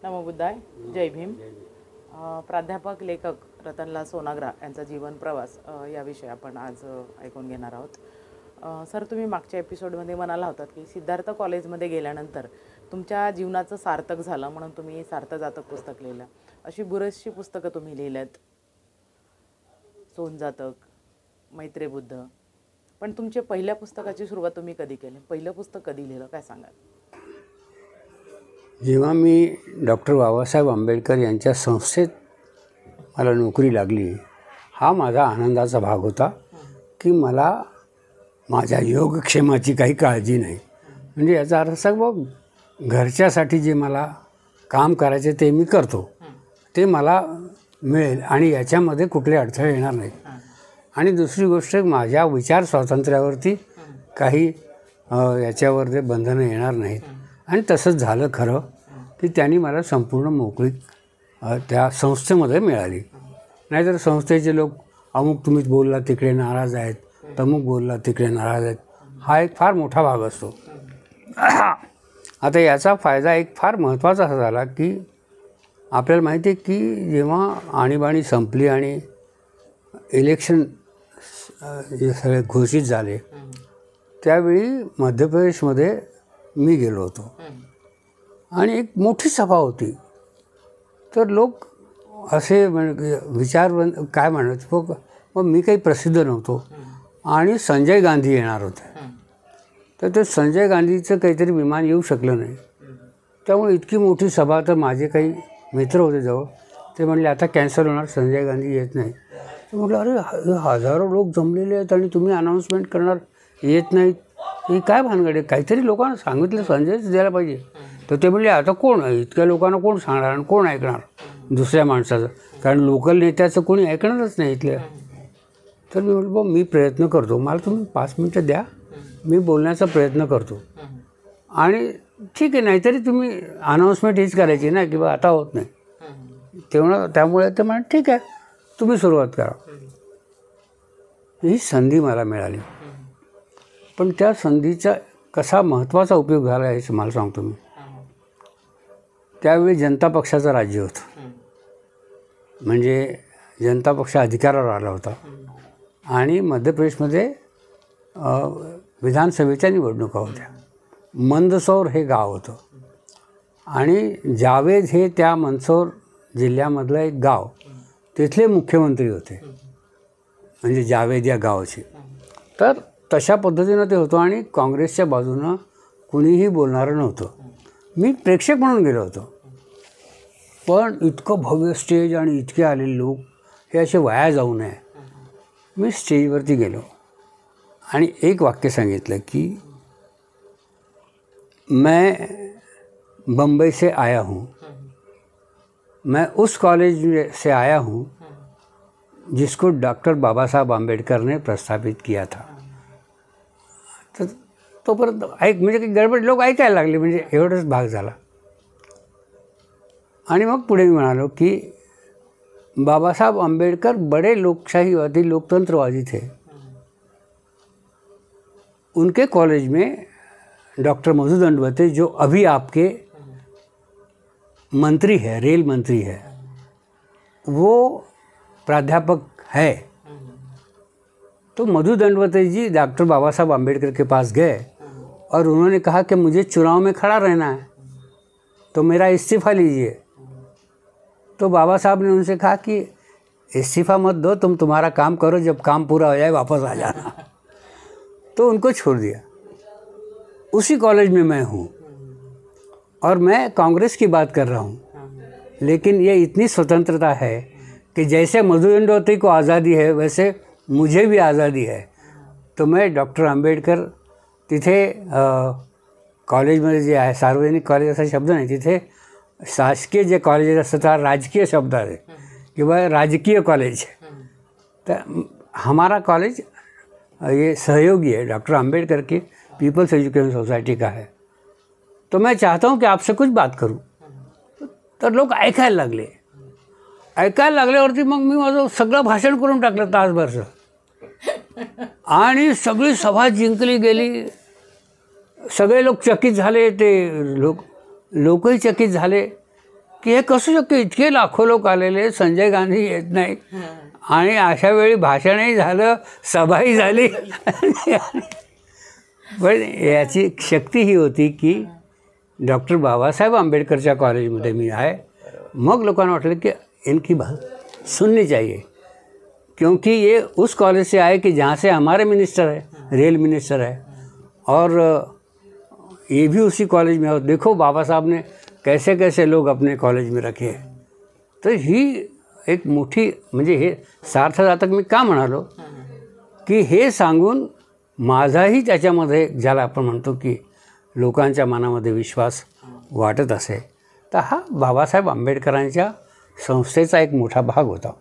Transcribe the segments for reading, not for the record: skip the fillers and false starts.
नमो बुद्धाय. जय भीम. प्राध्यापक लेखक रतनलाल सोनाग्रा यांचा जीवन प्रवास याविषयी आपण आज ऐकून घेणार आहोत. सर, तुम्ही मागच्या एपिसोडमध्ये म्हणाला होतात की सिद्धार्थ कॉलेजमध्ये गेल्यानंतर तुमच्या जीवनाचं सार्थक झालं म्हणून तुम्ही सार्थ जातक पुस्तक लिहिलं. अशी बरीचशी पुस्तकं तुम्ही लिहिल्यात, सोनजातक, मैत्रे बुद्ध. पण तुमच्या पहिल्या पुस्तकाची सुरुवात तुम्ही कधी केली? पहिलं पुस्तक कधी लिहिलं, काय सांगाल? जेव्हा मी डॉक्टर बाबासाहेब आंबेडकर यांच्या संस्थेत मला नोकरी लागली, हा माझा आनंदाचा भाग होता की मला माझ्या योगक्षेमाची काही काळजी नाही. म्हणजे याचा अर्थ असा बघ, घरच्यासाठी जे मला काम करायचे ते मी करतो, ते मला मिळेल आणि याच्यामध्ये कुठले अडथळे येणार नाहीत. आणि दुसरी गोष्ट, माझ्या विचार स्वातंत्र्यावरती काही याच्यावर बंधनं येणार नाहीत. आणि तसंच झालं खरं की त्यांनी मला संपूर्ण मोकळीक त्या संस्थेमध्ये मिळाली. नाहीतर संस्थेचे लोक अमुक तुम्हीच बोलला तिकडे नाराज आहेत, तमुक बोलला तिकडे नाराज आहेत, हा एक फार मोठा भाग असतो. आता याचा फायदा एक फार महत्त्वाचा असा झाला की आपल्याला माहिती आहे की जेव्हा आणीबाणी संपली आणि इलेक्शन जे सगळे घोषित झाले, त्यावेळी मध्य प्रदेशमध्ये मी गेलो होतो आणि एक मोठी सभा होती. तर लोक असे विचार काय म्हणायचे, मग मी काही प्रसिद्ध नव्हतो आणि संजय गांधी येणार होते. तर ते संजय गांधीचं काहीतरी विमान येऊ शकलं नाही. त्यामुळे इतकी मोठी सभा, तर माझे काही मित्र होते जवळ, ते म्हणले आता कॅन्सल होणार, संजय गांधी येत नाही. तर म्हटलं अरे हजारो लोक जमलेले आहेत आणि तुम्ही अनाऊन्समेंट करणार येत नाहीत, ही काय भानगड आहे? काहीतरी लोकांना सांगितलं संजयच द्यायला पाहिजे. तर ते म्हणले आता कोण, इतक्या लोकांना कोण सांगणार आणि कोण ऐकणार दुसऱ्या माणसाचं, कारण लोकल नेत्याचं कोणी ऐकणारच नाही इथल्या. तर मी म्हटलं मी प्रयत्न करतो, मला तुम्ही 5 मिनटं द्या, मी बोलण्याचा प्रयत्न करतो. आणि ठीक आहे, नाहीतरी तुम्ही अनाऊन्समेंट हीच करायची ना की बा आता होत नाही तेवढं. त्यामुळे ते म्हणा ठीक आहे, तुम्ही सुरुवात करा. ही संधी मला मिळाली. पण त्या संधीचा कसा महत्त्वाचा उपयोग झाला आहे मला सांगतो मी. त्यावेळी जनता पक्षाचं राज्य होतं, म्हणजे जनता पक्ष अधिकारावर आला होता आणि मध्य प्रदेशमध्ये विधानसभेच्या निवडणुका होत्या. मंदसौर हे गाव होतं आणि जावेद हे त्या मंदसौर जिल्ह्यामधलं एक गाव, तिथले मुख्यमंत्री होते, म्हणजे जावेद या गावाचे. तर तशा पद्धतीनं ते होतं आणि काँग्रेसच्या बाजूनं कुणीही बोलणारं नव्हतं. मी प्रेक्षक म्हणून गेलो होतो. पण इतकं भव्य स्टेज आणि इतके आलेले लोक, हे असे वाया जाऊ नये. मी स्टेजवरती गेलो आणि एक वाक्य सांगितलं की मैं बम्बई से आया हूँ, मैं उस कॉलेज से आया हूँ जिसको डॉक्टर बाबासाहेब आंबेडकर ने प्रस्थापित किया था. तर तोपर्यंत म्हणजे काही गडबड, लोक ऐकायला लागले, म्हणजे एवढंच भाग झाला. आणि मग पुढे मी म्हणालो की बाबासाहेब आंबेडकर बड़े लोकशाहीवादी लोकतंत्रवादी थे. उनके कॉलेज में डॉक्टर मधु दंडवते, जो अभी आपके मंत्री है, रेल मंत्री है, वो प्राध्यापक है. तो मधु दंडवते जी डॉक्टर बाबा साहब आम्बेडकर के पास गए और उन्होंने कहा कि मुझे चुनाव में खड़ा रहना है, तो मेरा इस्तीफ़ा लीजिए. तो बाबा साहब ने उनसे कहा कि इस्तीफ़ा मत दो, तुम्हारा काम करो, जब काम पूरा हो जाए वापस आ जाना. तो उनको छोड़ दिया. उसी कॉलेज में मैं हूँ और मैं कांग्रेस की बात कर रहा हूँ, लेकिन ये इतनी स्वतंत्रता है कि जैसे मधु दंडवते को आज़ादी है वैसे मुझे भी आज़ादी है. तो मैं डॉक्टर आंबेडकर तिथे कॉलेजमध्ये जे आहे, सार्वजनिक कॉलेज असा शब्द नाही, तिथे शासकीय जे कॉलेज असतात राजकीय शब्द आहे किंवा राजकीय कॉलेज. तर हमारा कॉलेज ये सहयोगी है, डॉक्टर आंबेडकर की पीपल्स एजुकेशन सोसाइटी का है. तो मैं चाहता हूँ कि आपसे कुछ बात करूँ. तर लोक ऐकायला लागले. ऐकायला लागल्यावरती मग मी माझं सगळं भाषण करून टाकलं तासभरचं आणि सगळी सभा जिंकली गेली. सगळे लोक चकित झाले, ते लोकही चकित झाले की हे कसं शक्य, इतके लाखो लोक आलेले, संजय गांधी येत नाही आणि अशा वेळी भाषणही झालं, सभाही झाली. पण याची शक्ती ही होती की डॉक्टर बाबासाहेब आंबेडकरच्या कॉलेजमध्ये मी आहे. मग लोकांना वाटलं की इनकी बात सुननी चाहिए, क्योंकि ये उस कॉलेज से आए कि जहाँ से हमारे मिनिस्टर है, रेल मिनिस्टर है, और ये भी उसी कॉलेज में हो. देखो बाबा साहब ने कैसे कैसे लोग अपने कॉलेज में रखे. तर ही एक मोठी, म्हणजे हे सार्थजातक मी का म्हणालो की हे सांगून माझाही त्याच्यामध्ये, ज्याला आपण म्हणतो की लोकांच्या मनामध्ये विश्वास वाटत असे, तर हा बाबासाहेब आंबेडकरांच्या संस्थेचा एक मोठा भाग होता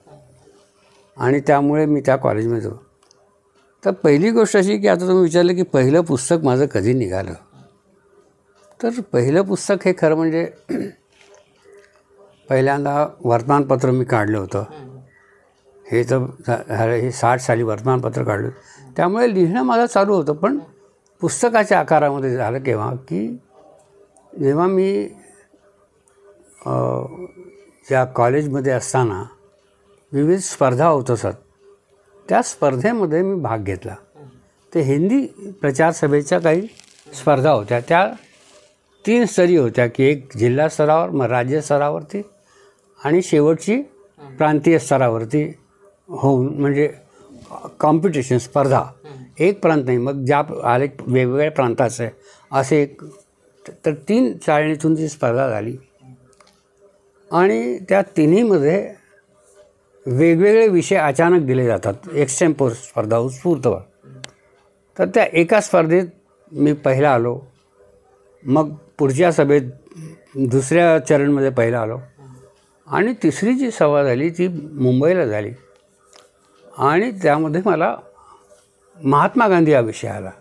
आणि त्यामुळे मी त्या कॉलेजमध्ये होतो. तर पहिली गोष्ट अशी की आता तुम्ही विचारलं की पहिलं पुस्तक माझं कधी निघालं, तर पहिलं पुस्तक हे खरं म्हणजे पहिल्यांदा वर्तमानपत्र मी काढलं होतं. हे तर झालं, हे 60 साली वर्तमानपत्र काढलं. त्यामुळे लिहिणं माझं चालू होतं, पण पुस्तकाच्या आकारामध्ये झालं केव्हा की जेव्हा मी ज्या कॉलेजमध्ये असताना विविध स्पर्धा होत असत, त्या स्पर्धेमध्ये मी भाग घेतला. ते हिंदी प्रचार सभेच्या काही स्पर्धा होत्या. त्या 3 स्तरीय होत्या की एक जिल्हा स्तरावर, मग राज्य स्तरावरती आणि शेवटची प्रांतीय स्तरावरती होऊन, म्हणजे कॉम्पिटिशन, स्पर्धा. एक प्रांत नाही, मग ज्या आले वेगवेगळ्या प्रांताचे असे एक, तर 3 चाळणीतून ती स्पर्धा झाली आणि त्या तिन्हीमध्ये वेगवेगळे विषय अचानक दिले जातात. एक्स्टेम्पोर स्पर्धा, उत्स्फूर्तवर. तर त्या एका स्पर्धेत मी पहिला आलो, मग पुढच्या सभेत दुसऱ्या चरणमध्ये पहिला आलो आणि तिसरी जी सभा झाली ती मुंबईला झाली आणि त्यामध्ये मला महात्मा गांधी हा विषय आला.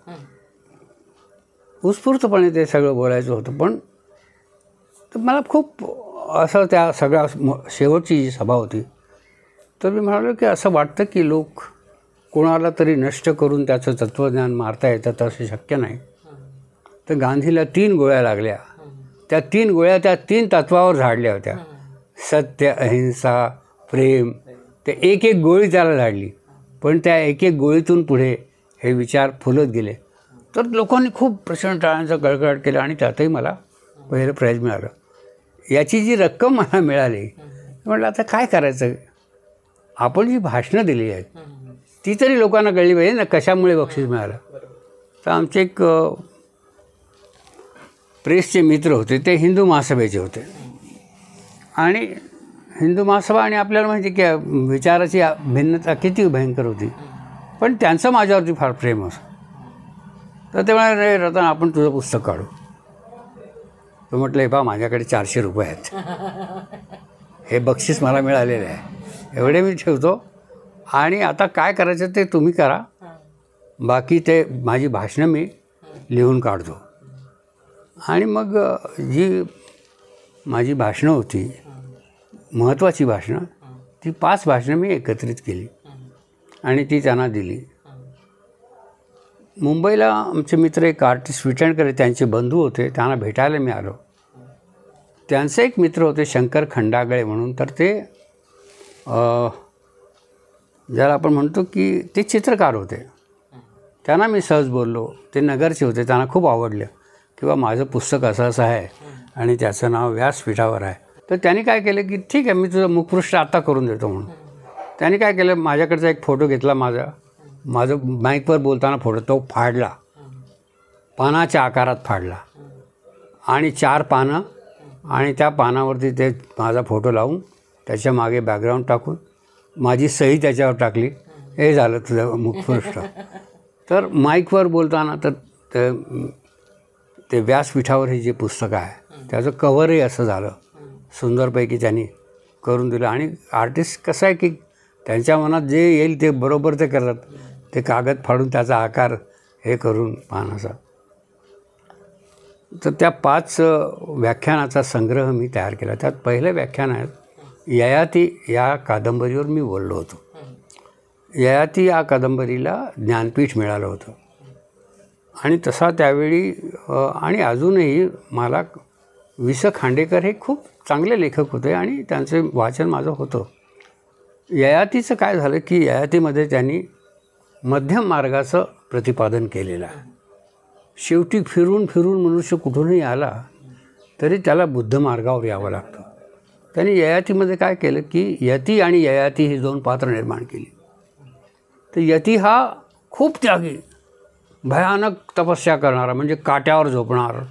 उत्स्फूर्तपणे ते सगळं बोलायचं होतं, पण मला खूप असं त्या सगळ्या शेवटची जी सभा होती, तर मी म्हणालो की असं वाटतं की लोक कोणाला तरी नष्ट करून त्याचं तत्त्वज्ञान मारता येतं, तसं शक्य नाही. तर गांधीला 3 गोळ्या लागल्या. त्या 3 गोळ्या त्या 3 तत्वावर झाडल्या होत्या. सत्य, अहिंसा, प्रेम. ते एक एक गोळी त्याला झाडली, पण त्या एक एक गोळीतून पुढे हे विचार फुलत गेले. तर लोकांनी खूप प्रचंड टाळ्यांचा गळगळाट केला आणि त्यातही मला पहिलं प्राईज मिळालं. याची जी रक्कम मला मिळाली, म्हटलं आता काय करायचं, आपण जी भाषणं दिली आहेत ती तरी लोकांना कळली पाहिजे ना, कशामुळे बक्षीस मिळालं. तर आमचे एक प्रेसचे मित्र होते, ते हिंदू महासभेचे होते आणि हिंदू महासभा आणि आपल्याला माहिती की विचाराची भिन्नता किती भयंकर होती, पण त्यांचं माझ्यावरती फार प्रेम असं. तर ते म्हणाले, रे रतन आपण तुझं पुस्तक काढू. तर म्हटलं, हे बा माझ्याकडे 400 रुपये आहेत, हे बक्षीस मला मिळालेलं आहे, एवढे मी ठेवतो आणि आता काय करायचं ते तुम्ही करा, बाकी ते माझी भाषणं मी लिहून काढतो. आणि मग जी माझी भाषणं होती, महत्त्वाची भाषणं, ती 5 भाषणं मी एकत्रित केली आणि ती त्यांना दिली. मुंबईला आमचे मित्र एक आर्टिस्ट विटणकर, त्यांचे बंधू होते, त्यांना भेटायला मी आलो. त्यांचे एक मित्र होते शंकर खंडागळे म्हणून, तर ते ज्याला आपण म्हणतो की ते चित्रकार होते. त्यांना मी सहज बोललो. ते नगरचे होते, त्यांना खूप आवडलं किंवा माझं पुस्तक असं असं आहे आणि त्याचं नाव व्यासपीठावर आहे. तर त्यांनी काय केलं की ठीक आहे, मी तुझं मुखपृष्ठ आता करून देतो म्हणून. त्यांनी काय केलं, माझ्याकडचा एक फोटो घेतला, माझं माईकवर बोलताना फोटो, तो फाडला, पानाच्या आकारात फाडला आणि 4 पानं आणि त्या पानावरती ते माझा फोटो लावून त्याच्या मागे बॅकग्राऊंड टाकून माझी सही त्याच्यावर टाकली. हे झालं तुझं मुखपृष्ठ. तर माईकवर बोलताना तर ते व्यासपीठावर हे जे पुस्तक आहे त्याचं कव्हरही असं झालं, सुंदरपैकी त्यांनी करून दिलं. आणि आर्टिस्ट कसं आहे की त्यांच्या मनात जे येईल ते बरोबर ते करतात. ते कागद फाडून त्याचा आकार हे करून पानाचा. तर त्या 5 व्याख्यानाचा संग्रह मी तयार केला. त्यात पहिलं व्याख्यान आहे ययाती या कादंबरीवर मी बोललो होतो. ययाती या कादंबरीला ज्ञानपीठ मिळालं होतं आणि तसा त्यावेळी आणि अजूनही मला वि स खांडेकर हे खूप चांगले लेखक होते आणि त्यांचं वाचन माझं होतं. ययातीचं काय झालं की ययातीमध्ये त्यांनी मध्यम मार्गाचं प्रतिपादन केलेलं आहे. शेवटी फिरून फिरून मनुष्य कुठूनही आला तरी त्याला बुद्ध मार्गावर यावं लागतं. त्यांनी ययातीमध्ये काय केलं की यती आणि ययाती ही दोन पात्र निर्माण केली. तर यती हा खूप त्यागी, भयानक तपस्या करणारा, म्हणजे काट्यावर झोपणार,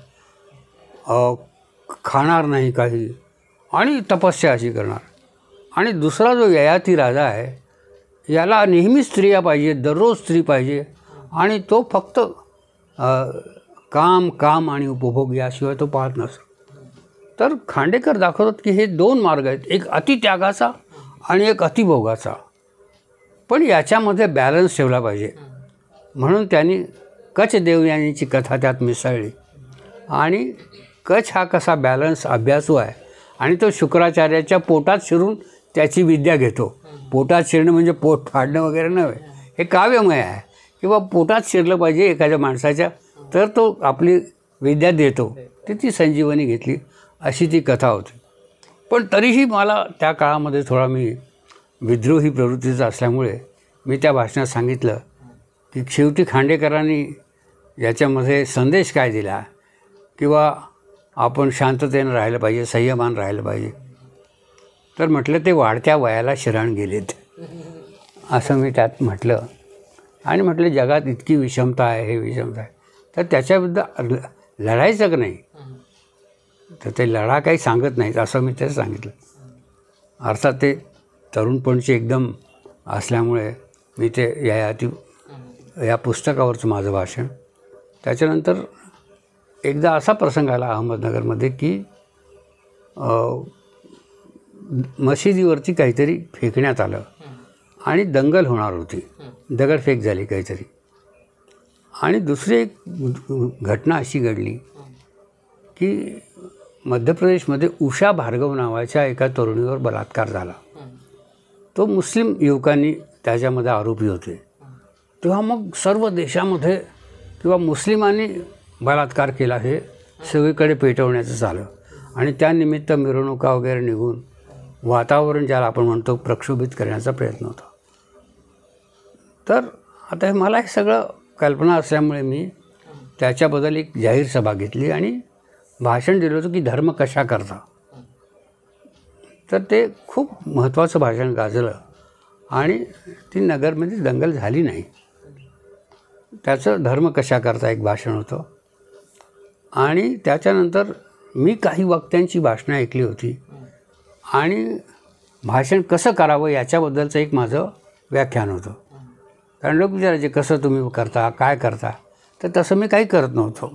खाणार नाही काही आणि तपस्या अशी करणार. आणि दुसरा जो ययाती राजा आहे याला नेहमी स्त्रिया पाहिजे, दररोज स्त्री पाहिजे आणि तो फक्त काम काम आणि उपभोग याशिवाय तो पाहत नसतो. तर खांडेकर दाखवतात की हे दोन मार्ग आहेत, एक अतित्यागाचा आणि एक अतिभोगाचा, पण याच्यामध्ये बॅलन्स ठेवला पाहिजे. म्हणून त्यांनी कच देवयानीची कथा त्यात मिसळली आणि कच हा कसा बॅलन्स अभ्यासू आहे आणि तो शुक्राचार्याच्या पोटात शिरून त्याची विद्या घेतो. पोटात शिरणं म्हणजे पोट फाडणं वगैरे नव्हे, हे काव्यमय आहे किंवा पोटात शिरलं पाहिजे एखाद्या माणसाच्या, तर तो आपली विद्या देतो. ती संजीवनी घेतली अशी ती कथा होती. पण तरीही मला त्या काळामध्ये थोडा मी विद्रोही प्रवृत्तीचा असल्यामुळे मी त्या भाषणात सांगितलं की शेवटी खांडेकरांनी याच्यामध्ये संदेश काय दिला किंवा आपण शांततेनं राहिलं पाहिजे, संयमान राहिलं पाहिजे. तर म्हटलं ते वाढत्या वयाला शरण गेलेत असं मी त्यात म्हटलं. आणि म्हटलं जगात इतकी विषमता आहे, हे विषमता आहे, तर त्याच्याबद्दल लढायचं का नाही. तर ते लढा काही सांगत नाहीत असं मी त्याचं सांगितलं. अर्थात ते तरुणपणची एकदम असल्यामुळे मी ते या पुस्तकावरचं माझं भाषण. त्याच्यानंतर एकदा असा प्रसंग आला अहमदनगरमध्ये की मशिदीवरती काहीतरी फेकण्यात आलं आणि दंगल होणार होती, दगडफेक झाली काहीतरी. आणि दुसरी एक घटना अशी घडली की मध्य प्रदेशमध्ये उषा भार्गव नावाच्या एका तरुणीवर बलात्कार झाला. तो मुस्लिम युवकांनी त्याच्यामध्ये आरोपी होते. तेव्हा मग सर्व देशामध्ये किंवा मुस्लिमांनी बलात्कार केला हे सगळीकडे पेटवण्याचं झालं आणि त्यानिमित्त मिरवणुका वगैरे निघून वातावरण ज्याला आपण म्हणतो प्रक्षोभित करण्याचा प्रयत्न होता. तर आता मला हे सगळं कल्पना असल्यामुळे मी त्याच्याबद्दल एक जाहीर सभा घेतली आणि भाषण दिलं होतं की धर्म कशा करता. तर ते खूप महत्त्वाचं भाषण गाजलं आणि ती नगरमध्ये दंगल झाली नाही. त्याचं धर्म कशा करता एक भाषण होतं. आणि त्याच्यानंतर मी काही वक्त्यांची भाषणं ऐकली होती आणि भाषण कसं करावं याच्याबद्दलचं एक माझं व्याख्यान होतं. कारण लोक विचारायचे कसं तुम्ही करता, काय करता, तर तसं मी काही करत नव्हतो.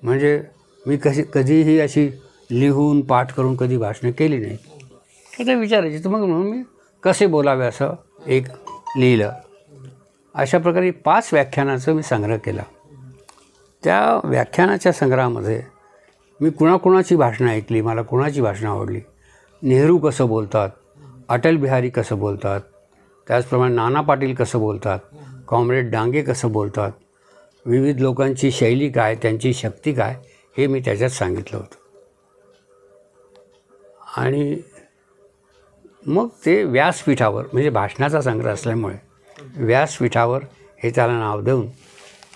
म्हणजे मी कधीही अशी लिहून पाठ करून कधी भाषणं केली नाही. तर ते विचारायचे, तर मग म्हणून मी कसे बोलावे असं एक लिहिलं. अशा प्रकारे 5 व्याख्यानाचं मी संग्रह केला. त्या व्याख्यानाच्या संग्रहामध्ये मी कुणाकुणाची भाषणं ऐकली, मला कुणाची भाषणं आवडली, नेहरू कसं बोलतात, अटल बिहारी कसं बोलतात, त्याचप्रमाणे नाना पाटील कसं बोलतात, कॉम्रेड डांगे कसं बोलतात, विविध लोकांची शैली काय, त्यांची शक्ती काय, हे मी त्याच्यात सांगितलं होतं. आणि मग ते व्यासपीठावर, म्हणजे भाषणाचा संग्रह असल्यामुळे व्यासपीठावर हे त्याला नाव देऊन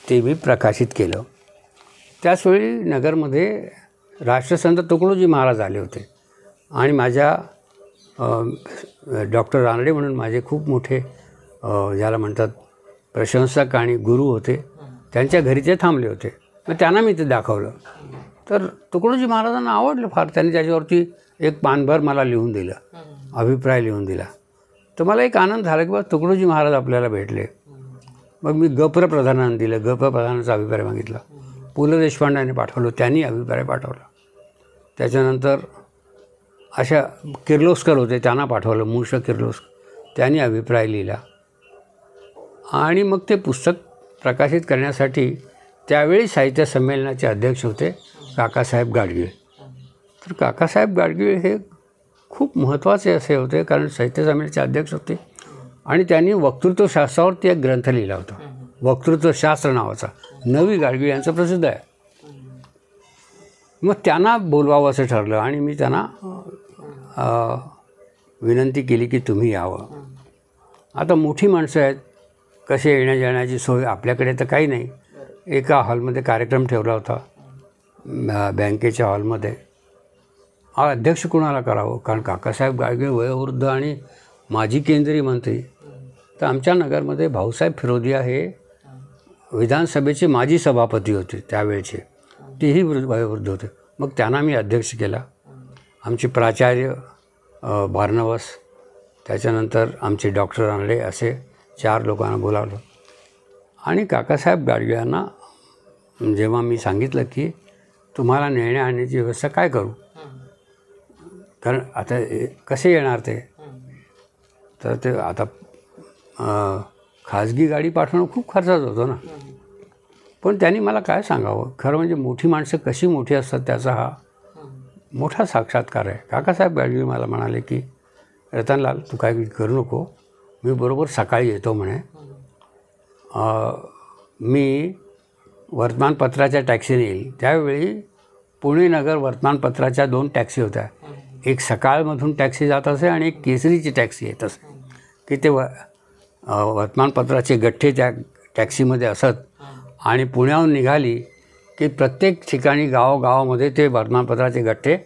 ते मी प्रकाशित केलं. त्याचवेळी नगरमध्ये राष्ट्रसंत तुकडोजी महाराज आले होते आणि माझ्या डॉक्टर रानडे म्हणून माझे खूप मोठे ज्याला म्हणतात प्रशंसक आणि गुरु होते, त्यांच्या घरी ते थांबले होते. मग त्यांना मी ते दाखवलं. तर तुकडोजी महाराजांना आवडलं फार. त्यांनी त्याच्यावरती एक पानभर मला लिहून दिलं, अभिप्राय लिहून दिला. तर मला एक आनंद झाला की बा तुकडोजी महाराज आपल्याला भेटले. मग मी गप्र प्रधानांना दिलं, गप्र प्रधानाचा अभिप्राय मागितला. पु ल देशपांडेंनी पाठवलं, त्यांनी अभिप्राय पाठवला. त्याच्यानंतर अशा किर्लोस्कर होते, त्यांना पाठवलं, मूष किर्लोस्कर, त्यांनी अभिप्राय लिहिला. आणि मग ते पुस्तक प्रकाशित करण्यासाठी त्यावेळी साहित्य संमेलनाचे अध्यक्ष होते काकासाहेब गाडगीळ. तर काकासाहेब गाडगीळ हे खूप महत्त्वाचे असे होते, कारण साहित्य संमेलनाचे अध्यक्ष होते आणि त्यांनी वक्तृत्वशास्त्रावरती एक ग्रंथ लिहिला होता, वक्तृत्वशास्त्र नावाचा. नवी गाडगीळ यांचं प्रसिद्ध आहे. मग त्यांना बोलवावं असं ठरलं आणि मी त्यांना विनंती केली की तुम्ही यावं. आता मोठी माणसं आहेत, कसे येण्या जाण्याची सोय आपल्याकडे तर काही नाही. एका हॉलमध्ये कार्यक्रम ठेवला होता, बँकेच्या हॉलमध्ये. अध्यक्ष कोणाला करावं, कारण काकासाहेब गाडगे वयोवृद्ध आणि माजी केंद्रीय मंत्री. तर आमच्या नगरमध्ये भाऊसाहेब फिरोदिया हे विधानसभेचे माजी सभापती होते त्यावेळचे, तेही वयोवृद्ध होते. मग त्यांना मी अध्यक्ष केला. आमचे प्राचार्य बार्नवस, त्याच्यानंतर आमचे डॉक्टर आणले, असे 4 लोकांना बोलावलं. आणि काकासाहेब गाडगे यांना जेव्हा मी सांगितलं की तुम्हाला नेण्या आणण्याची व्यवस्था काय करू, कारण आता कसे येणार ते, तर ते आता खाजगी गाडी पाठवणं खूप खर्चाचं होतं ना. पण त्यांनी मला काय सांगावं, खरं म्हणजे मोठी माणसं कशी मोठी असतात त्याचा हा मोठा साक्षात्कार आहे. काकासाहेब गाडगे मला म्हणाले की रतनलाल, तू काय करू नको, मी बरोबर सकाळी येतो म्हणे. मी वर्तमानपत्राच्या टॅक्सीने येईल. त्यावेळी पुणे नगर वर्तमानपत्राच्या 2 टॅक्सी होत्या. एक सकाळमधून टॅक्सी जात असे आणि एक केसरीची टॅक्सी येत असे, की ते वर्तमानपत्राचे गठ्ठे त्या टॅक्सीमध्ये असत आणि पुण्याहून निघाली की प्रत्येक ठिकाणी गावामध्ये ते वर्तमानपत्राचे गठ्ठे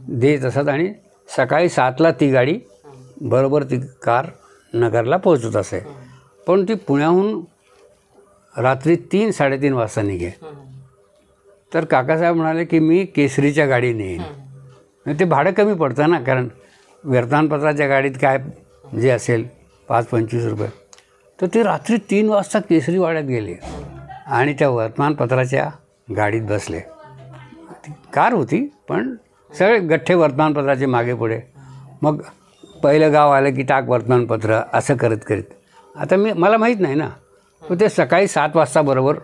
देत असत आणि सकाळी 7ला ती गाडी बरोबर ती कार नगरला पोहोचत असे. पण ती पुण्याहून रात्री 3-3:30 वाजता निघे. तर काकासाहेब म्हणाले की मी केसरीच्या गाडीने येईन. ते भाडं कमी पडतं ना, कारण वर्तमानपत्राच्या गाडीत काय जे असेल 5-25 रुपये. तर ते रात्री 3 वाजता केसरी वाड्यात गेले आणि त्या वर्तमानपत्राच्या गाडीत बसले. ती कार होती, पण सगळे गठ्ठे वर्तमानपत्राचे मागे पुढे. मग पहिलं गाव आलं की टाक वर्तमानपत्र, असं करत करीत. आता मला माहीत नाही ना, पण ते सकाळी 7 वाजता बरोबर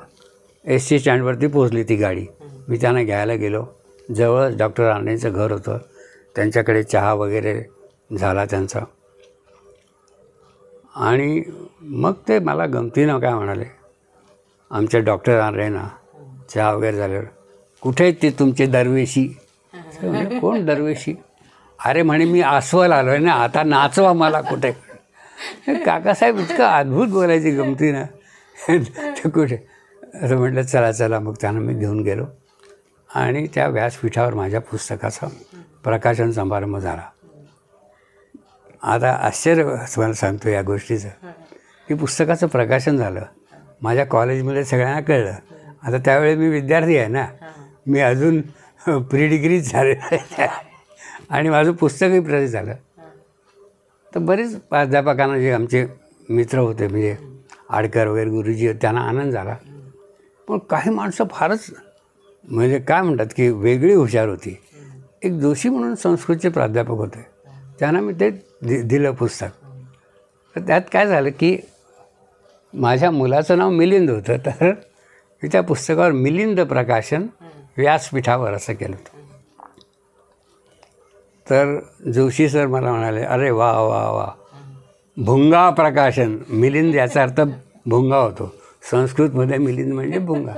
ST स्टँडवरती पोचली ती गाडी. मी त्यांना घ्यायला गेलो. जवळच डॉक्टर आरणेचं घर होतं, त्यांच्याकडे चहा वगैरे झाला त्यांचा. आणि मग ते मला गमतीनं काय म्हणाले, आमच्या डॉक्टर आरणेंना चहा वगैरे झाल्यावर, कुठे ते तुमचे दरवेशी. म्हणजे कोण दरवेशी? अरे म्हणे मी अस्वल आलो आहे ना, आता नाचवा मला कुठे. काकासाहेब इतकं अद्भुत बोलायची गमतीनं. ते कुठे असं म्हटलं, चला चला. मग त्यांना मी घेऊन गेलो आणि त्या व्यासपीठावर माझ्या पुस्तकाचा प्रकाशन समारंभ झाला. आता आश्चर्य तुम्हाला सांगतो या गोष्टीचं, की पुस्तकाचं प्रकाशन झालं. माझ्या कॉलेजमध्ये सगळ्यांना कळलं. आता त्यावेळी मी विद्यार्थी आहे ना, मी अजून प्री डिग्रीच झालेलं आहे आणि माझं पुस्तकही प्रसिद्ध झालं. तर बरेच प्राध्यापकांना, जे आमचे मित्र होते म्हणजे आडकर वगैरे गुरुजी, त्यांना आनंद झाला. पण काही माणसं फारच म्हणजे काय म्हणतात की वेगळी हुशार होती. एक जोशी म्हणून संस्कृतचे प्राध्यापक होते, त्यांना मी ते दिलं पुस्तक. तर त्यात काय झालं की माझ्या मुलाचं नाव मिलिंद होतं, तर मी त्या पुस्तकावर मिलिंद प्रकाशन व्यासपीठावर असं केलं होतं. तर जोशी सर मला म्हणाले, अरे वा वा वा, भुंगा प्रकाशन. मिलिंद याचा अर्थ भुंगा होतो, संस्कृतमध्ये मिलिंद म्हणजे भुंगा.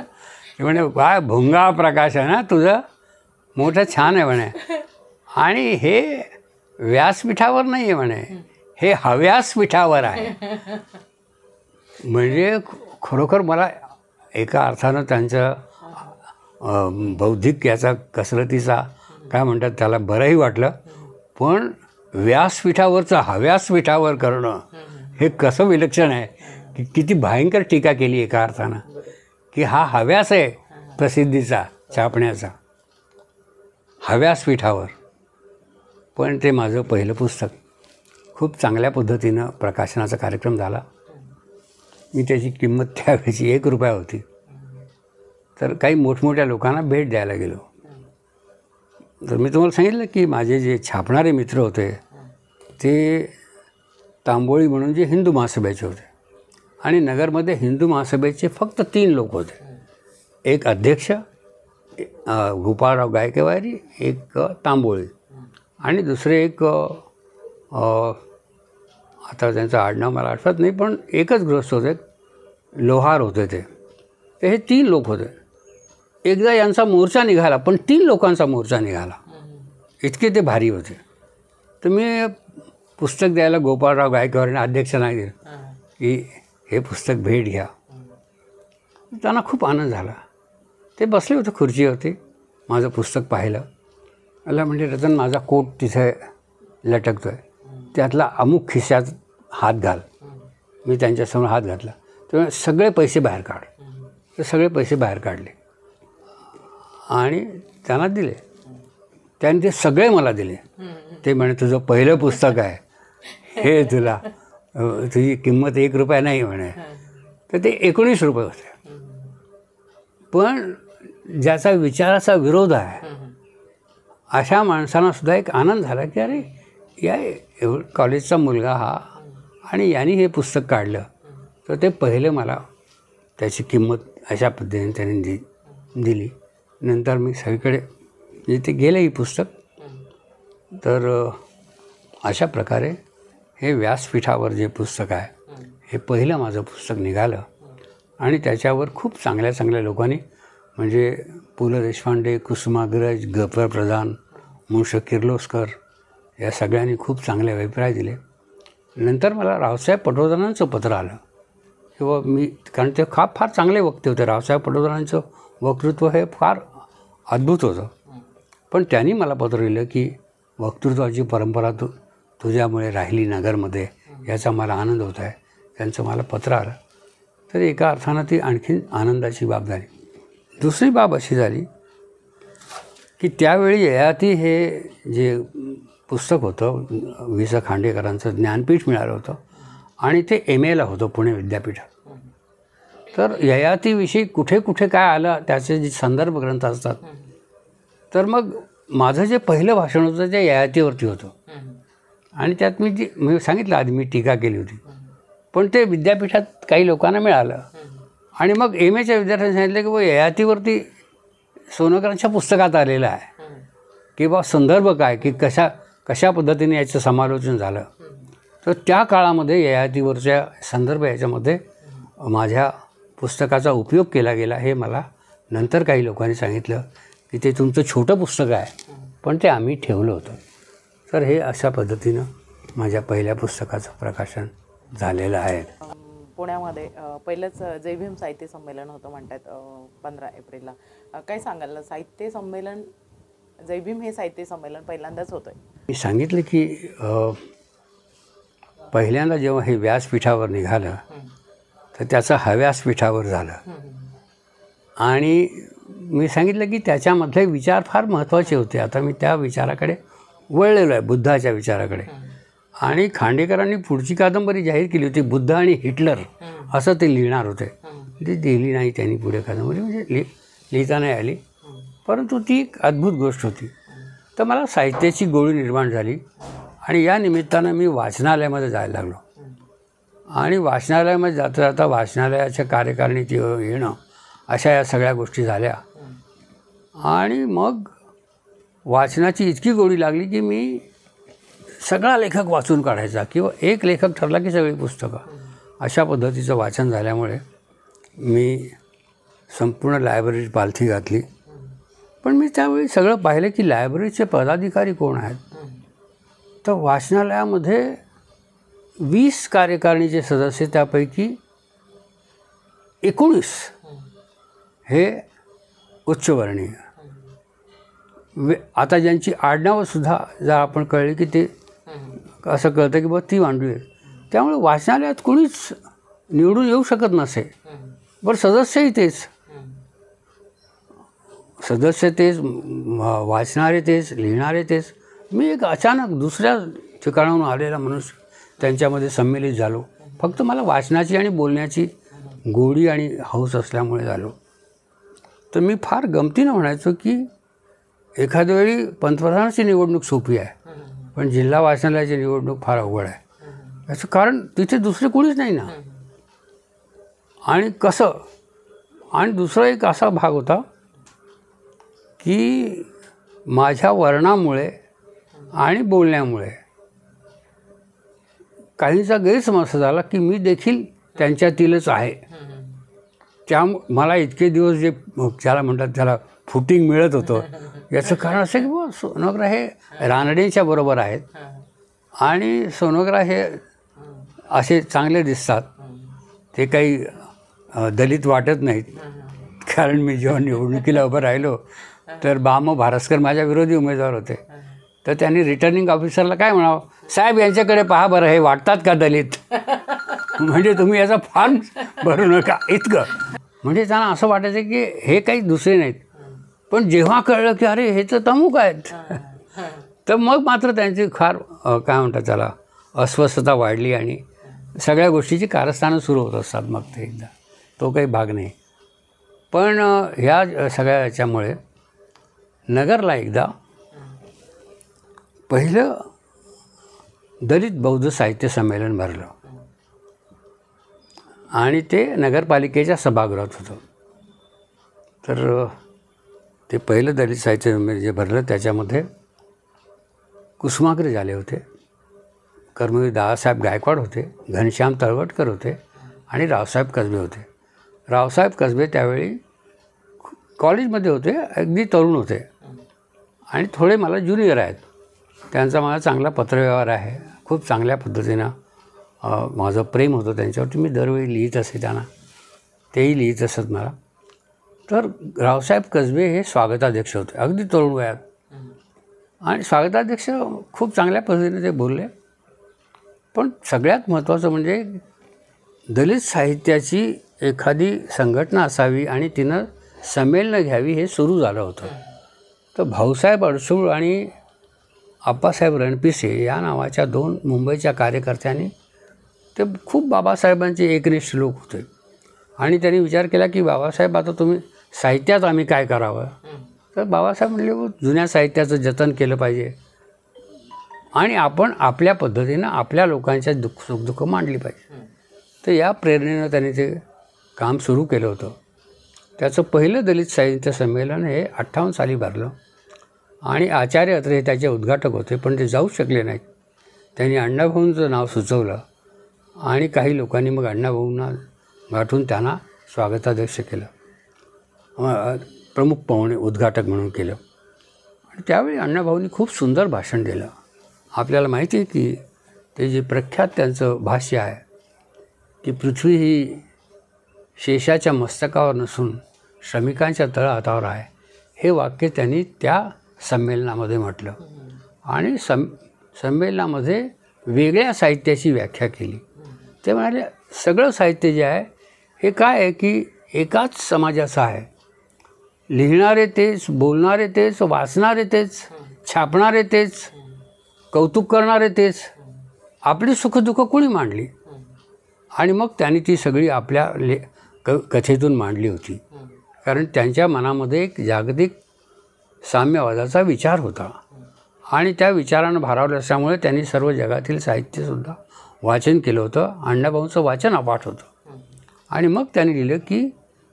ते म्हणे काय भुंगा प्रकाशन, हा तुझं मोठं छान आहे म्हणे. आणि हे व्यासपीठावर नाही आहे म्हणे, हे हव्यासपीठावर आहे. म्हणजे खरोखर मला एका अर्थानं त्यांचं बौद्धिक याचा कसरतीचा काय म्हणतात त्याला बरंही वाटलं. पण व्यासपीठावरचं हव्यासपीठावर करणं हे कसं विलक्षण आहे, की किती भयंकर टीका केली एका अर्थानं, की हा हव्यास आहे प्रसिद्धीचा, छापण्याचा, हव्यासपीठावर. पण ते माझं पहिलं पुस्तक खूप चांगल्या पद्धतीनं प्रकाशनाचा कार्यक्रम झाला. मी त्याची किंमत त्यावेळेची 1 रुपया होती. तर काही मोठमोठ्या लोकांना भेट द्यायला गेलो. तर मी तुम्हाला सांगितलं की माझे जे छापणारे मित्र होते ते तांबोळी म्हणून जे हिंदू महासभेचे होते, आणि नगरमध्ये हिंदू महासभेचे फक्त 3 लोक होते. एक अध्यक्ष गोपाळराव गायकवाडी, एक तांबोळी, आणि दुसरे एक आता त्यांचं आडनाव मला आठवत नाही, पण एकच गृहस्थ होते, लोहार होते ते. हे 3 लोक होते. एकदा यांचा मोर्चा निघाला, पण 3 लोकांचा मोर्चा निघाला, इतके ते भारी होते. तर मी पुस्तक द्यायला गोपाळराव गायकवाड अध्यक्ष नाही दिलं की हे पुस्तक भेट घ्या. त्यांना खूप आनंद झाला. ते बसले होते खुर्चीवरती, माझं पुस्तक पाहिलं. मला म्हणजे रतन माझा कोट तिथे लटकतो आहे, त्यातला अमुक खिशात हात घाल. मी त्यांच्यासमोर हात घातला, तर सगळे पैसे बाहेर काढ. तर सगळे पैसे बाहेर काढले आणि त्यांना दिले. त्यांनी ते सगळे मला दिले. ते म्हणे तुझं पहिलं पुस्तक आहे हे, तुला तुझी किंमत 1 रुपया नाही म्हणे. तर ते 19 रुपये होते. पण ज्याचा विचाराचा विरोध आहे अशा माणसांना सुद्धा एक आनंद झाला की अरे या कॉलेजचा मुलगा हा आणि यांनी हे पुस्तक काढलं. तर ते पहिले मला त्याची किंमत अशा पद्धतीने त्यांनी दिली. नंतर मी सगळीकडे जिथे गेलं ही पुस्तक, तर अशा प्रकारे हे व्यासपीठावर जे पुस्तक आहे हे पहिलं माझं पुस्तक निघालं. आणि त्याच्यावर खूप चांगल्या चांगल्या लोकांनी, म्हणजे पु ल देशपांडे, कुसुमाग्रज, ग प प्रधान, मुंश किर्लोस्कर या सगळ्यांनी खूप चांगले अभिप्राय दिले. नंतर मला रावसाहेब पटवर्धनांचं पत्र आलं किंवा मी, कारण ते फार चांगले वक्ते होते. रावसाहेब पटवर्धनांचं वक्तृत्व हे फार अद्भुत होतं. पण त्यांनी मला पत्र लिहिलं की वक्तृत्वाची परंपरा तुझ्यामुळे राहिली नगरमध्ये, याचा मला आनंद होत आहे. त्यांचं मला पत्र आलं. तर एका अर्थानं ती आणखीन आनंदाची बाब झाली. दुसरी बाब अशी झाली की त्यावेळी ययाती हे जे पुस्तक होतं वि स खांडेकरांचं, ज्ञानपीठ मिळालं होतं आणि ते MA ला होतं पुणे विद्यापीठात. तर ययातीविषयी कुठे कुठे काय आलं त्याचे जे संदर्भ ग्रंथ असतात. तर मग माझं जे पहिलं भाषण होतं ते ययातीवरती होतं आणि त्यात मी सांगितलं आधी मी टीका केली होती. पण ते विद्यापीठात काही लोकांना मिळालं आणि मग MAच्या विद्यार्थ्यांनी सांगितलं की ययातीवरती सोनकरांच्या पुस्तकात आलेलं आहे की बा संदर्भ काय की कशा पद्धतीने याचं समालोचन झालं. तर त्या काळामध्ये ययातीवरच्या संदर्भ याच्यामध्ये माझ्या पुस्तकाचा उपयोग केला गेला. हे मला नंतर काही लोकांनी सांगितलं की ते तुमचं छोटं पुस्तक आहे, पण ते आम्ही ठेवलं होतं. तर हे अशा पद्धतीनं माझ्या पहिल्या पुस्तकाचं प्रकाशन झालेलं आहे. पुण्यामध्ये पहिलंच जय भीम साहित्य संमेलन होतं म्हणतात 15 एप्रिलला. काय सांगाल, साहित्य संमेलन, जय भीम हे साहित्य संमेलन पहिल्यांदाच होतं आहे. मी सांगितलं की पहिल्यांदा जेव्हा हे व्यासपीठावर निघालं तर त्याचं हव्यासपीठावर झालं. आणि मी सांगितलं की त्याच्यामधले विचार फार महत्त्वाचे होते. आता मी त्या विचाराकडे वळलेलो आहे, बुद्धाच्या विचाराकडे. आणि खांडेकरांनी पुढची कादंबरी जाहीर केली होती, बुद्ध आणि हिटलर असं ते लिहिणार होते. ती लिहिली नाही त्यांनी पुढे कादंबरी, म्हणजे लिहिता नाही आली. परंतु ती एक अद्भुत गोष्ट होती. तर मला साहित्याची गोडी निर्माण झाली आणि या निमित्तानं मी वाचनालयामध्ये जायला लागलो. आणि वाचनालयामध्ये जाता जाता वाचनालयाच्या कार्यकारिणीत येणं अशा या सगळ्या गोष्टी झाल्या. आणि मग वाचनाची इतकी गोडी लागली की मी सगळा लेखक वाचून काढायचा किंवा एक लेखक ठरला की सगळी पुस्तकं, अशा पद्धतीचं वाचन झाल्यामुळे मी संपूर्ण लायब्ररीची पालथी घातली. पण मी त्यावेळी सगळं पाहिलं की लायब्ररीचे पदाधिकारी कोण आहेत. तर वाचनालयामध्ये 20 कार्यकारिणीचे सदस्य, त्यापैकी 19 हे उच्चवर्णीय. आता ज्यांची आडनावंसुद्धा जर आपण कळली की ते असं कळतं की बघ ती मांडवी आहे. त्यामुळे वाचनालयात कोणीच निवडून येऊ शकत नसे. बरं, सदस्यही तेच, सदस्य तेच, वाचणारे तेच, लिहिणारे तेच. मी एक अचानक दुसऱ्या ठिकाणाहून आलेला मनुष्य त्यांच्यामध्ये संमिलित झालो. फक्त मला वाचनाची आणि बोलण्याची गोडी आणि हौस असल्यामुळे झालो. तर मी फार गमतीनं म्हणायचो की एखाद्या वेळी पंतप्रधानाची निवडणूक सोपी आहे, पण जिल्हा वाचनालयाची निवडणूक फार अवघड आहे. याचं कारण तिथे दुसरे कोणीच नाही ना. आणि कसं, आणि दुसरा एक असा भाग होता की माझ्या वर्णामुळे आणि बोलण्यामुळे काहींचा गैरसमज झाला की मी देखील त्यांच्यातीलच आहे. मला इतके दिवस जे त्याला म्हणतात त्याला फुटिंग मिळत होतं याचं कारण असं की बुवा सोनोग्रा हे रानडेंच्या बरोबर आहेत आणि सोनोग्रा हे असे चांगले दिसतात, ते काही दलित वाटत नाहीत. कारण मी जेव्हा निवडणुकीला उभं राहिलो तर बाम भारस्कर माझ्या विरोधी उमेदवार होते. तर त्यांनी रिटर्निंग ऑफिसरला काय म्हणावं, साहेब यांच्याकडे पहा बरं, हे वाटतात का दलित? म्हणजे तुम्ही याचा फॉर्म भरू नका इतकं. म्हणजे त्यांना असं वाटायचं की हे काही दुसरे नाहीत. पण जेव्हा कळलं की अरे हे तर तमुक आहेत, तर मग मात्र त्यांची फार काय म्हणतात त्याला अस्वस्थता वाढली आणि सगळ्या गोष्टीची कारस्थानं सुरू होत असतात. मग ते एकदा तो काही भाग नाही. पण ह्या सगळ्या याच्यामुळे नगरला एकदा पहिलं दलित बौद्ध साहित्य संमेलन भरलं आणि ते नगरपालिकेच्या सभागृहात होतं. तर ते पहिलं दलित साहित्य संमेलन जे भरलं त्याच्यामध्ये कुसुमाग्रज आले होते, कर्मवीर दादासाहेब गायकवाड होते, घनश्याम तळवटकर होते आणि रावसाहेब कसबे होते. रावसाहेब कसबे त्यावेळी कॉलेजमध्ये होते, अगदी तरुण होते आणि थोडे मला ज्युनियर आहेत. त्यांचा मला चांगला पत्रव्यवहार आहे, खूप चांगल्या पद्धतीनं माझं प्रेम होतं त्यांच्यावरती. मी दरवेळी लिहित असे त्यांना, तेही लिहित असत मला. तर रावसाहेब कसबे हे स्वागताध्यक्ष होते, अगदी तरुण वयात. आणि स्वागताध्यक्ष खूप चांगल्या पद्धतीने ते बोलले. पण सगळ्यात महत्त्वाचं म्हणजे दलित साहित्याची एखादी संघटना असावी आणि तिनं संमेलनं घ्यावी हे सुरू झालं होतं. तर भाऊसाहेब अडसूळ आणि आप्पासाहेब रणपिसे या नावाच्या 2 मुंबईच्या कार्यकर्त्यांनी, ते खूप बाबासाहेबांचे एकनिष्ठ लोक होते आणि त्यांनी विचार केला की बाबासाहेब आता तुम्ही साहित्यात आम्ही काय करावं. तर बाबासाहेब म्हणले जुन्या साहित्याचं जतन केलं पाहिजे आणि आपण आपल्या पद्धतीनं आपल्या लोकांच्या सुखदुःख मांडली पाहिजे. तर या प्रेरणेनं त्यांनी ते काम सुरू केलं होतं. त्याचं पहिलं दलित साहित्य संमेलन हे 58 साली भरलं आणि आचार्य अत्रे त्याचे उद्घाटक होते, पण ते जाऊ शकले नाहीत. त्यांनी अण्णाभाऊंचं नाव सुचवलं आणि काही लोकांनी मग अण्णाभाऊंना गाठून त्यांना स्वागताध्यक्ष केलं, प्रमुख पाहुणे उद्घाटक म्हणून केलं. आणि त्यावेळी अण्णाभाऊंनी खूप सुंदर भाषण दिलं. आपल्याला माहिती आहे की ते जे प्रख्यात त्यांचं भाष्य आहे की पृथ्वी ही शेषाच्या मस्तकावर नसून श्रमिकांच्या तळहातावर आहे, हे वाक्य त्यांनी त्या संमेलनामध्ये म्हटलं. आणि संमेलनामध्ये वेगळ्या साहित्याची व्याख्या केली. ते म्हणाले सगळं साहित्य जे आहे हे काय आहे की एकाच समाजाचं आहे. लिहिणारे तेच, बोलणारे तेच, वाचणारे तेच, छापणारे तेच, कौतुक करणारे तेच. आपली सुखदुःख कुणी मांडली आणि मग त्यांनी ती सगळी आपल्या कथेतून मांडली होती. कारण त्यांच्या मनामध्ये एक जागतिक साम्यवादाचा विचार होता आणि त्या विचारानं भारावलं असल्यामुळे त्यांनी सर्व जगातील साहित्यसुद्धा वाचन केलं होतं. अण्णाभाऊंचं वाचन अपाट होतं आणि मग त्यांनी लिहिलं की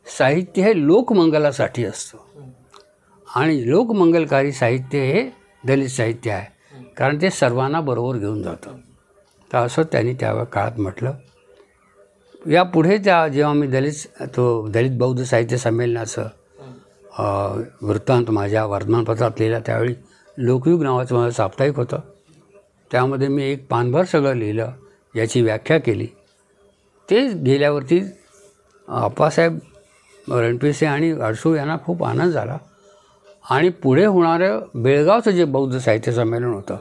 साहित्य हे लोकमंगलासाठी असतं आणि लोकमंगलकारी साहित्य हे दलित साहित्य आहे, कारण ते सर्वांना बरोबर घेऊन जातं. तर असं त्यांनी त्या काळात म्हटलं. यापुढे जेव्हा मी दलित बौद्ध साहित्य संमेलनाचं वृत्तांत माझ्या वर्तमानपत्रात लिहिला, त्यावेळी लोकयुग नावाचं माझं साप्ताहिक होतं. त्यामध्ये मी एक पानभर सगळं लिहिलं, याची व्याख्या केली. ते गेल्यावरती आप्पासाहेब रणपिसे आणि अडसूळ यांना खूप आनंद झाला आणि पुढे होणारं बेळगावचं जे बौद्ध साहित्य संमेलन होतं,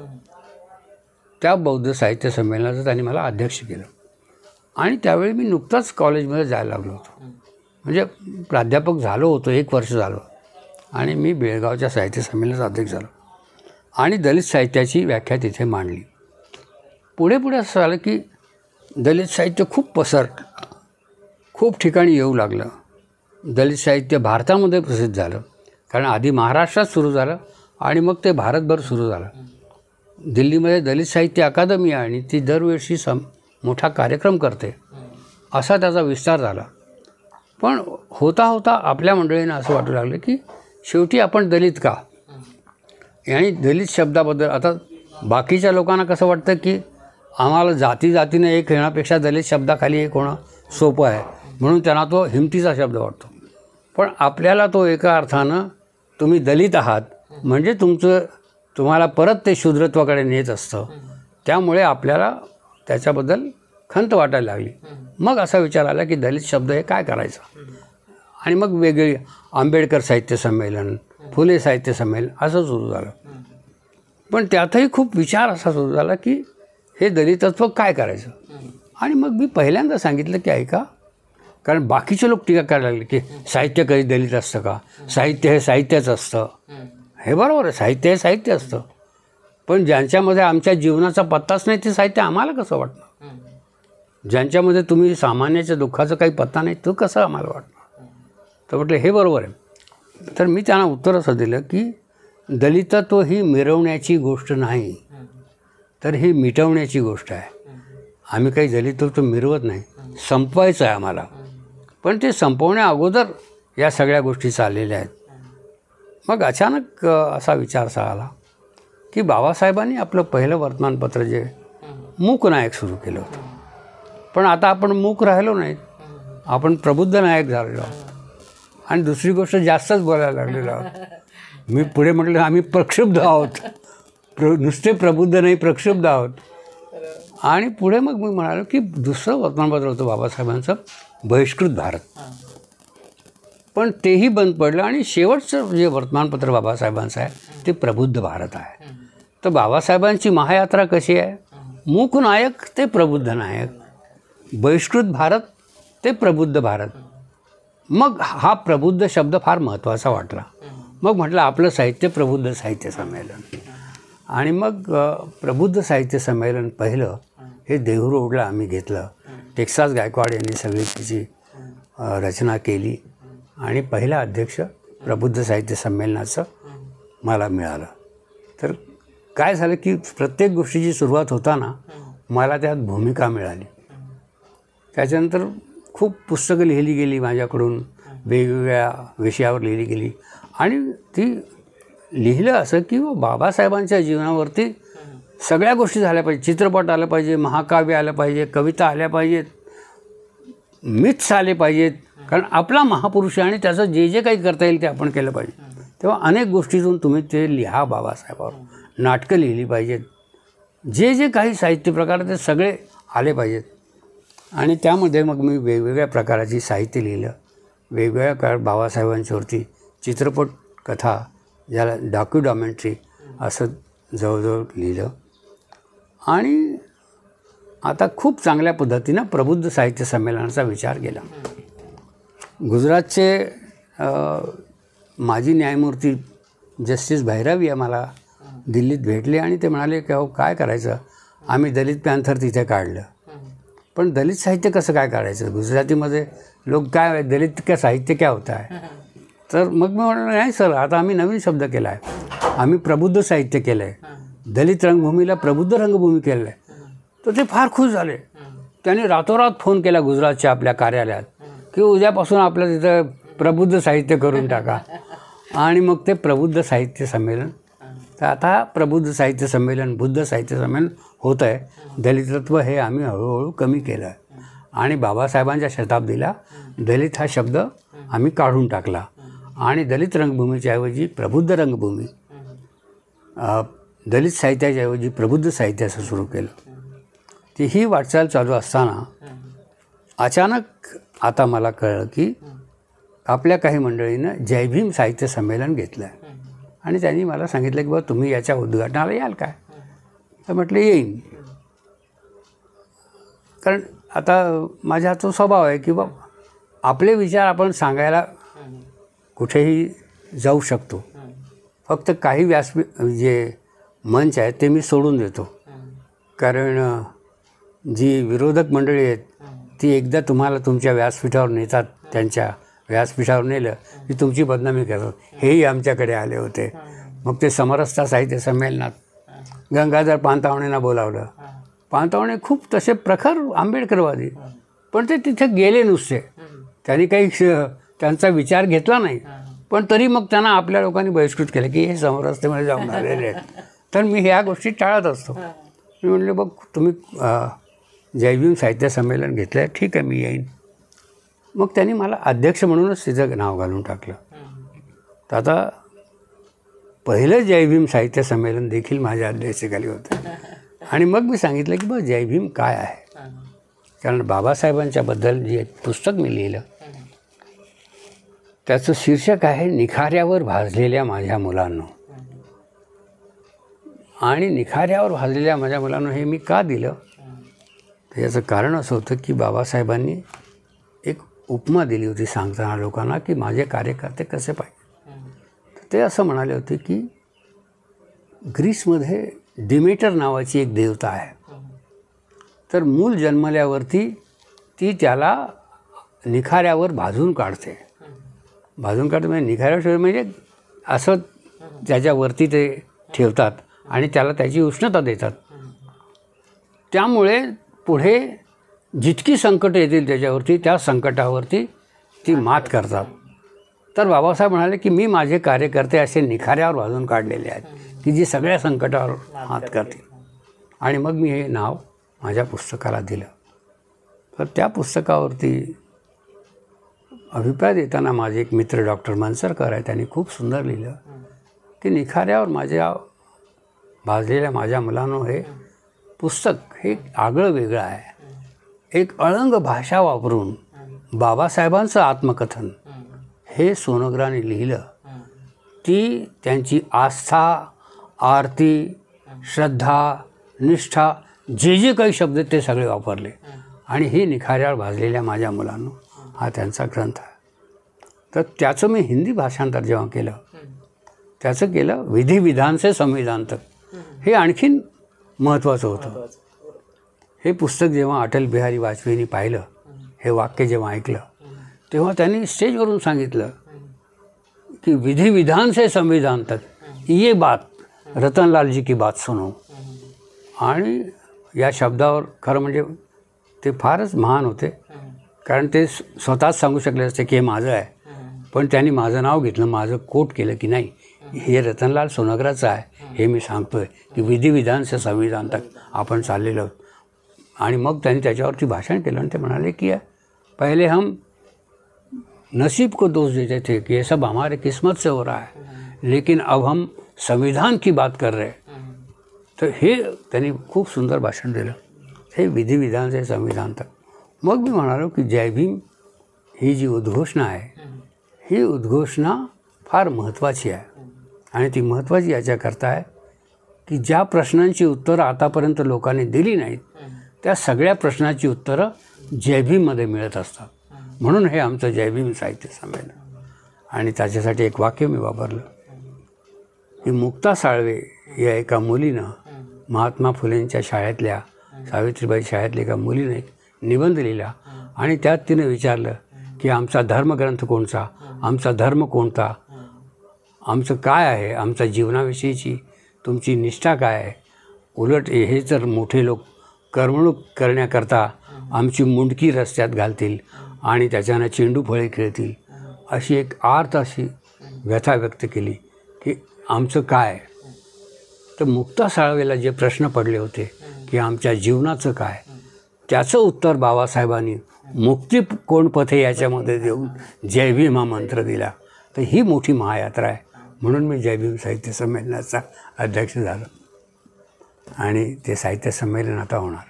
त्या बौद्ध साहित्य संमेलनाचं त्यांनी मला अध्यक्ष केलं. आणि त्यावेळी मी नुकताच कॉलेजमध्ये जायला लागलो होतो, म्हणजे प्राध्यापक झालो होतो, 1 वर्ष झालं आणि मी बेळगावच्या साहित्य संमेलनाचा अध्यक्ष झालो आणि दलित साहित्याची व्याख्या तिथे मांडली. पुढे असं झालं की दलित साहित्य खूप पसरलं, खूप ठिकाणी येऊ लागलं. दलित साहित्य भारतामध्ये प्रसिद्ध झालं, कारण आधी महाराष्ट्रात सुरू झालं आणि मग ते भारतभर सुरू झालं. दिल्लीमध्ये दलित साहित्य अकादमी आहे आणि ती दरवर्षी मोठा कार्यक्रम करते, असा त्याचा विस्तार झाला. पण होता आपल्या मंडळींना असं वाटू लागलं की शेवटी आपण दलित का, आणि दलित शब्दाबद्दल आता बाकीच्या लोकांना कसं वाटतं की आम्हाला जातीनं एक येण्यापेक्षा दलित शब्दाखाली एक होणं सोपं आहे. म्हणून त्यांना तो हिमतीचा शब्द वाटतो. पण आपल्याला तो एका अर्थानं तुम्ही दलित आहात म्हणजे तुम्हाला परत ते शूद्रत्वाकडे नेत असतं. त्यामुळे आपल्याला त्याच्याबद्दल खंत वाटायला लागली. मग असा विचार आला की दलित शब्द हे काय करायचं. आणि मग वेगळी आंबेडकर साहित्य संमेलन, फुले साहित्य संमेलन असं सुरू झालं. पण त्यातही खूप विचार असा सुरू झाला की हे दलितत्व काय करायचं. आणि मग मी पहिल्यांदा सांगितलं की ऐका, कारण बाकीचे लोक टीका करायला लागले की साहित्य कधी दलित असतं का, साहित्य हे साहित्यच असतं. हे बरोबर आहे, साहित्य हे साहित्य असतं. पण ज्यांच्यामध्ये आमच्या जीवनाचा पत्ताच नाही ते साहित्य आम्हाला कसं वाटणार. ज्यांच्यामध्ये तुम्ही सामान्याच्या दुःखाचा काही पत्ता नाही तो कसं आम्हाला वाटणार. तर म्हटलं हे बरोबर आहे. तर मी त्यांना उत्तर असं दिलं की दलितत्व ही मिरवण्याची गोष्ट नाही, तर ही मिटवण्याची गोष्ट आहे. आम्ही काही दलितत्व मिरवत नाही, संपवायचं आहे आम्हाला. पण ते संपवण्या अगोदर या सगळ्या गोष्टी चाललेल्या आहेत. मग अचानक असा विचार आला की बाबासाहेबांनी आपलं पहिलं वर्तमानपत्र जे मूक नायक सुरू केलं होतं. पण आता आपण मूक राहिलो नाहीत, आपण प्रबुद्ध नायक झालेलो आहोत. आणि दुसरी गोष्ट जास्तच बोलायला लागलेलो आहोत. मी पुढे म्हटलं आम्ही प्रक्षुब्ध आहोत, नुसते प्रबुद्ध नाही प्रक्षुब्ध आहोत. आणि पुढे मग मी म्हणालो की दुसरं वर्तमानपत्र होतं बाबासाहेबांचं, बहिष्कृत भारत. पण तेही बंद पडलं आणि शेवटचं जे वर्तमानपत्र बाबासाहेबांचं आहे ते प्रबुद्ध भारत आहे. तर बाबासाहेबांची महायात्रा कशी आहे, मूक नायक ते प्रबुद्ध नायक, बहिष्कृत भारत ते प्रबुद्ध भारत. मग हा प्रबुद्ध शब्द फार महत्त्वाचा वाटला. मग म्हटलं आपलं साहित्य प्रबुद्ध साहित्य संमेलन. आणि मग प्रबुद्ध साहित्य संमेलन पहिलं हे देहू रोडला आम्ही घेतलं. टेक्सास गायकवाड यांनी सगळी त्याची रचना केली आणि पहिला अध्यक्ष प्रबुद्ध साहित्य संमेलनाचं मला मिळालं. तर काय झालं की प्रत्येक गोष्टीची सुरुवात होताना मला त्यात भूमिका मिळाली. त्याच्यानंतर खूप पुस्तकं लिहिली गेली माझ्याकडून, वेगवेगळ्या विषयावर लिहिली गेली. आणि ती लिहिलं असं की बाबासाहेबांच्या जीवनावरती सगळ्या गोष्टी झाल्या पाहिजे. चित्रपट आलं पाहिजे, महाकाव्य आलं पाहिजे, कविता आल्या पाहिजेत, मिथ्स आले पाहिजेत. कारण आपला महापुरुष आहे आणि त्याचं जे जे काही करता येईल ते आपण केलं पाहिजे. तेव्हा अनेक गोष्टीतून तुम्ही ते लिहा बाबासाहेबावर. नाटकं लिहिली पाहिजेत, जे जे काही साहित्य प्रकार ते सगळे आले पाहिजेत. आणि त्यामध्ये मग मी वेगवेगळ्या प्रकाराची साहित्य लिहिलं. वेगवेगळ्या बाबासाहेबांच्यावरती चित्रपट, कथा, ज्याला डॉक्युमेंटरी असं जवळजवळ लिहिलं. आणि आता खूप चांगल्या पद्धतीनं प्रबुद्ध साहित्य संमेलनाचा विचार केला. गुजरातचे माजी न्यायमूर्ती जस्टिस भैरवी आम्हाला दिल्लीत भेटले आणि ते म्हणाले की अहो काय करायचं, आम्ही दलित पॅन्थर तिथे काढलं, पण दलित साहित्य कसं काय काढायचं. गुजरातीमध्ये लोक काय दलित का साहित्य क्या होता है. तर मग मी म्हणालो नाही सर, आता आम्ही नवीन शब्द केला आहे, आम्ही प्रबुद्ध साहित्य केलं आहे, दलित रंगभूमीला प्रबुद्ध रंगभूमी केलं आहे. तर ते फार खुश झाले. त्यांनी रातोरात फोन केला गुजरातच्या आपल्या कार्यालयात की उद्यापासून आपलं तिथं प्रबुद्ध साहित्य करून टाका. आणि मग ते प्रबुद्ध साहित्य संमेलन, तर आता प्रबुद्ध साहित्य संमेलन, बुद्ध साहित्य संमेलन होतं आहे. दलितत्व हे आम्ही हळूहळू कमी केलं आहे. आणि बाबासाहेबांच्या शताब्दीला दलित हा शब्द आम्ही काढून टाकला आणि दलित रंगभूमीच्या ऐवजी प्रबुद्ध रंगभूमी, दलित साहित्याच्या ऐवजी प्रबुद्ध साहित्य असं सुरू केलं. ती ही वाटचाल चालू असताना अचानक आता मला कळलं की आपल्या काही मंडळीनं जय भीम साहित्य संमेलन घेतलं आहे. आणि त्यांनी मला सांगितलं की बाबा तुम्ही याच्या उद्घाटनाला याल काय. तर म्हटलं येईन. कारण आता माझा तो स्वभाव आहे की बाबा आपले विचार आपण सांगायला कुठेही जाऊ शकतो. फक्त काही जे मंच आहे ते मी सोडून देतो. कारण जी विरोधक मंडळी आहेत ती एकदा तुम्हाला तुमच्या व्यासपीठावर नेतात, त्यांच्या व्यासपीठावर नेलं की तुमची बदनामी करतात. हेही आमच्याकडे आले होते. मग ते समरसता साहित्य संमेलनात गंगाधर पानतावणेंना बोलावलं. पानतावणे खूप तसे प्रखर आंबेडकरवादी, पण ते तिथे गेले नुसते. त्यांनी काही त्यांचा विचार घेतला नाही. पण तरी मग त्यांना आपल्या लोकांनी बहिष्कृत केलं की हे समरसतेमध्ये जाऊन आलेले आहेत. तर मी ह्या गोष्टी टाळत असतो. मी म्हटलं बघ तुम्ही जय भीम साहित्य संमेलन घेतलं आहे, ठीक आहे मी येईन. मग त्यांनी मला अध्यक्ष म्हणूनच तिचं नाव घालून टाकलं. तर आता पहिलं जय भीम साहित्य संमेलन देखील माझ्या अध्यक्षतेखाली होतं. आणि मग मी सांगितलं की बघ जय भीम काय आहे. कारण बाबासाहेबांच्याबद्दल जे पुस्तक मी लिहिलं त्याचं शीर्षक आहे निखाऱ्यावर भाजलेल्या माझ्या मुलांनो. आणि निखाऱ्यावर भाजलेल्या माझ्या मुलांनो हे मी का दिलं तर याचं कारण असं होतं की बाबासाहेबांनी एक उपमा दिली होती सांगताना लोकांना की माझे कार्यकर्ते कसे पाहिजे. ते असं म्हणाले होते की ग्रीसमध्ये डिमेटर नावाची एक देवता आहे. तर मूल जन्मल्यावरती ती त्याला निखाऱ्यावर भाजून काढते. भाजून काढते म्हणजे निखाऱ्यावर ठेवते म्हणजे असं त्याच्यावरती ते ठेवतात आणि त्याला त्याची उष्णता देतात. त्यामुळे पुढे जितकी संकटं येतील त्याच्यावरती त्या संकटावरती ती मात करतात. तर बाबासाहेब म्हणाले की मी माझे कार्यकर्ते असे निखाऱ्यावर भाजून काढलेले आहेत की जी सगळ्या संकटावर मात करतील. आणि मग मी हे नाव माझ्या पुस्तकाला दिलं. तर त्या पुस्तकावरती अभिप्राय देताना माझे एक मित्र डॉक्टर मनसरकर आहे त्यांनी खूप सुंदर लिहिलं की निखाऱ्यावर माझ्या भाजलेल्या माझ्या मुलांनो हे पुस्तक हे आगळं वेगळं आहे. एक अळंग भाषा वापरून बाबासाहेबांचं आत्मकथन हे सोनग्राने लिहिलं. ती त्यांची आस्था, आरती, श्रद्धा, निष्ठा जे जे काही शब्द ते सगळे वापरले. आणि हे निखाऱ्यावर भाजलेल्या माझ्या मुलांनो हा त्यांचा ग्रंथ आहे. तर त्याचं मी हिंदी भाषांतर जेव्हा केलं त्याचं केलं विधी विधान से संविधान तक. हे आणखीन महत्त्वाचं होतं. हे पुस्तक जेव्हा अटल बिहारी वाजपेयींनी पाहिलं हे वाक्य जेव्हा ऐकलं तेव्हा त्यांनी स्टेजवरून सांगितलं की विधी विधान से संविधान तक ये बात रतनलाल जी की बात सुनो. आणि या शब्दावर खरं म्हणजे ते फारच महान होते. कारण ते स्वतःच सांगू शकले असते की हे माझं आहे. पण त्यांनी माझं नाव घेतलं, माझं कोट केलं की नाही हे रतनलाल सोनग्राचं आहे. हे मी सांगतो आहे की विधी विधान से संविधान तक आपण चाललेलो. आणि मग त्यांनी त्याच्यावरती भाषण केलं आणि ते म्हणाले की पहले हम नसीब को दोष देते थे कि ये सब हमारे किस्मत से हो रहा है, लेकिन अब हम संविधान की बात कर रहे हैं. तर हे त्यांनी खूप सुंदर भाषण दिलं. हे विधी विधान से संविधान तक. मग मी म्हणालो की जय भीम ही जी उद्घोषणा आहे ही उद्घोषणा फार महत्त्वाची आहे. आणि ती महत्त्वाची याच्याकरता आहे की ज्या प्रश्नांची उत्तरं आतापर्यंत लोकांनी दिली नाहीत त्या सगळ्या प्रश्नांची उत्तरं जय भीममध्ये मिळत असतात. म्हणून हे आमचं जय भीम साहित्य संमेलन. आणि त्याच्यासाठी एक वाक्य मी वापरलं की मुक्ता साळवे या एका मुलीनं महात्मा फुलेंच्या शाळेतल्या सावित्रीबाई शाळेतल्या एका मुलीने एक निबंध लिहिला आणि त्यात तिने विचारलं की आमचा धर्मग्रंथ कोणता, आमचा धर्म कोणता, आमचं काय आहे, आमच्या जीवनाविषयीची तुमची निष्ठा काय आहे. उलट हे जर मोठे लोक करमणूक करण्याकरता आमची मुंडकी रस्त्यात घालतील आणि त्याच्यानं चेंडू फळे खेळतील अशी एक आर्त अशी व्यथा व्यक्त केली की आमचं काय. तर मुक्ता साळवेला जे प्रश्न पडले होते की आमच्या जीवनाचं काय त्याचं उत्तर बाबासाहेबांनी मुक्ती कोण पथे याच्यामध्ये देऊन जय भीम हा मंत्र दिला. तर ही मोठी महायात्रा आहे. म्हणून मी जय भीम साहित्य संमेलनाचा अध्यक्ष झालो आणि ते साहित्य संमेलन आता होणार.